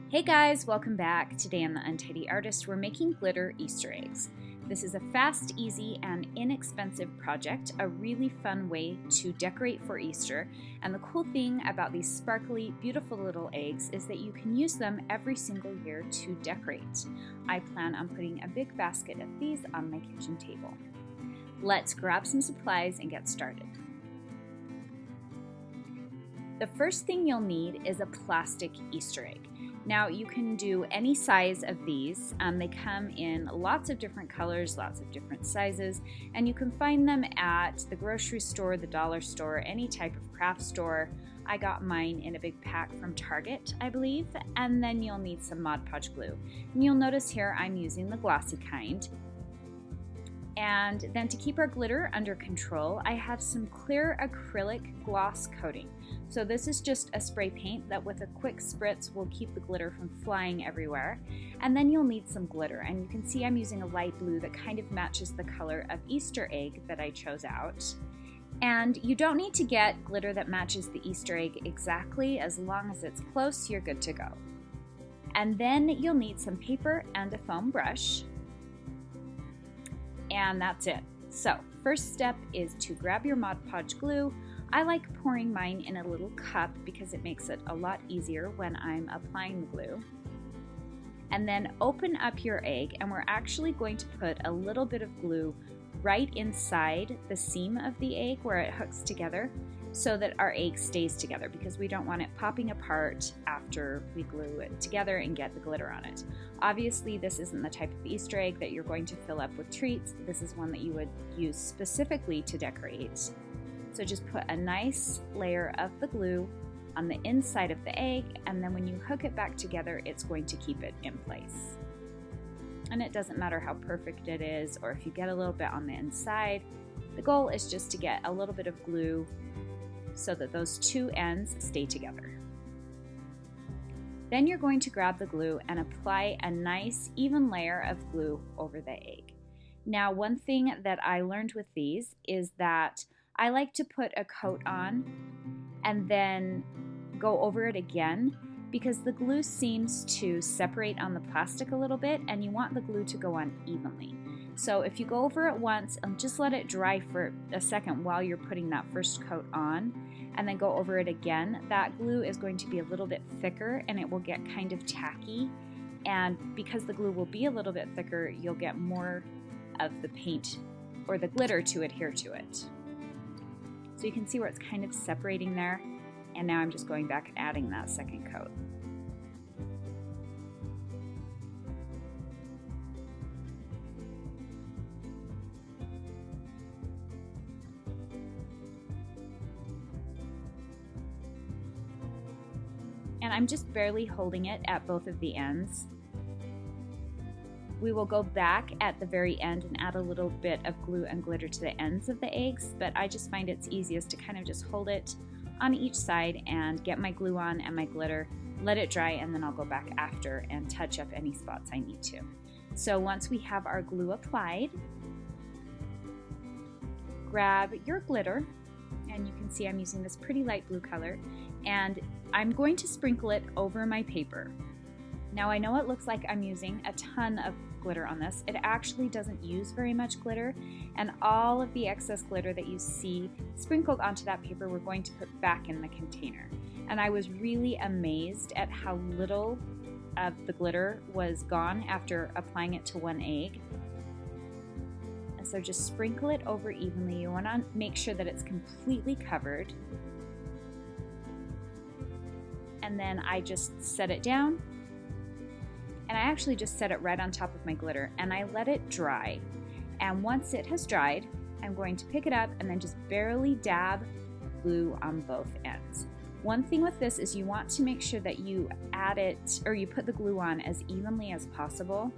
Hey guys, welcome back. Today on The Untidy Artist, we're making glitter Easter eggs. This is a fast, easy, and inexpensive project, a really fun way to decorate for Easter. And the cool thing about these sparkly, beautiful little eggs is that you can use them every single year to decorate. I plan on putting a big basket of these on my kitchen table. Let's grab some supplies and get started. The first thing you'll need is a plastic Easter egg. Now you can do any size of these. They come in lots of different colors, lots of different sizes, and you can find them at the grocery store, the dollar store, any type of craft store. I got mine in a big pack from Target, I believe, and then you'll need some Mod Podge glue. And you'll notice here I'm using the glossy kind. And then to keep our glitter under control, I have some clear acrylic gloss coating. So this is just a spray paint that with a quick spritz will keep the glitter from flying everywhere. And then you'll need some glitter, and you can see I'm using a light blue that kind of matches the color of Easter egg that I chose out. And you don't need to get glitter that matches the Easter egg exactly. As long as it's close, you're good to go. And then you'll need some paper and a foam brush. And that's it. So first step is to grab your Mod Podge glue. I like pouring mine in a little cup because it makes it a lot easier when I'm applying the glue. And then open up your egg, and we're actually going to put a little bit of glue right inside the seam of the egg where it hooks together so that our egg stays together, because we don't want it popping apart after we glue it together and get the glitter on it. Obviously, this isn't the type of Easter egg that you're going to fill up with treats. This is one that you would use specifically to decorate. So just put a nice layer of the glue on the inside of the egg, and then when you hook it back together, it's going to keep it in place. And it doesn't matter how perfect it is or if you get a little bit on the inside. The goal is just to get a little bit of glue so that those two ends stay together. Then you're going to grab the glue and apply a nice even layer of glue over the egg. Now, one thing that I learned with these is that I like to put a coat on and then go over it again, because the glue seems to separate on the plastic a little bit and you want the glue to go on evenly. So if you go over it once and just let it dry for a second while you're putting that first coat on, and then go over it again, that glue is going to be a little bit thicker and it will get kind of tacky. And because the glue will be a little bit thicker, you'll get more of the paint or the glitter to adhere to it. So you can see where it's kind of separating there. And now I'm just going back and adding that second coat. And I'm just barely holding it at both of the ends. We will go back at the very end and add a little bit of glue and glitter to the ends of the eggs, but I just find it's easiest to kind of just hold it on each side and get my glue on and my glitter, let it dry, and then I'll go back after and touch up any spots I need to. So once we have our glue applied, grab your glitter, and you can see I'm using this pretty light blue color, and I'm going to sprinkle it over my paper. Now I know it looks like I'm using a ton of glitter on this. It actually doesn't use very much glitter, and all of the excess glitter that you see sprinkled onto that paper we're going to put back in the container. And I was really amazed at how little of the glitter was gone after applying it to one egg. And so just sprinkle it over evenly. You want to make sure that it's completely covered. And then I just set it down. And I actually just set it right on top of my glitter, and I let it dry. And once it has dried, I'm going to pick it up and then just barely dab glue on both ends. One thing with this is you want to make sure that you add it, or you put the glue on as evenly as possible.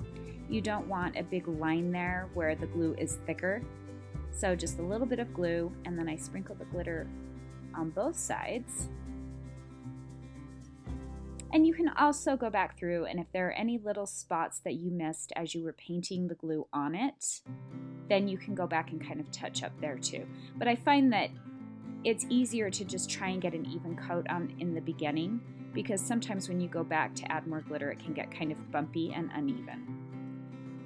You don't want a big line there where the glue is thicker. So just a little bit of glue, and then I sprinkle the glitter on both sides. And you can also go back through, and if there are any little spots that you missed as you were painting the glue on it, then you can go back and kind of touch up there too. But I find that it's easier to just try and get an even coat on in the beginning, because sometimes when you go back to add more glitter, it can get kind of bumpy and uneven.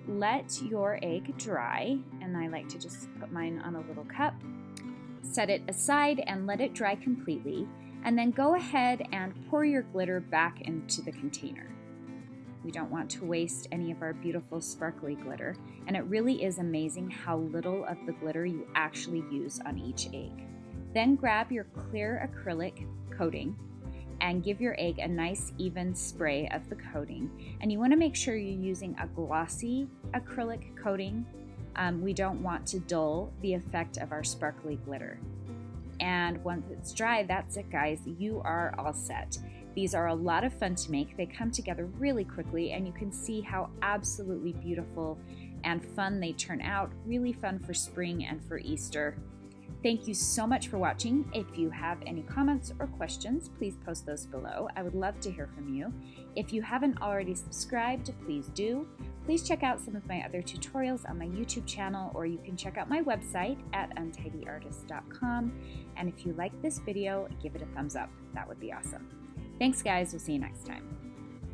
Let your egg dry, and I like to just put mine on a little cup. Set it aside and let it dry completely, and then go ahead and pour your glitter back into the container. We don't want to waste any of our beautiful sparkly glitter, and it really is amazing how little of the glitter you actually use on each egg. Then grab your clear acrylic coating and give your egg a nice even spray of the coating. And you want to make sure you're using a glossy acrylic coating. We don't want to dull the effect of our sparkly glitter. And once it's dry, that's it, guys. You are all set. These are a lot of fun to make. They come together really quickly, and you can see how absolutely beautiful and fun they turn out. Really fun for spring and for Easter. Thank you so much for watching. If you have any comments or questions, please post those below. I would love to hear from you. If you haven't already subscribed, please do. Please check out some of my other tutorials on my YouTube channel, or you can check out my website at untidyartist.com. And if you like this video, give it a thumbs up. That would be awesome. Thanks, guys. We'll see you next time.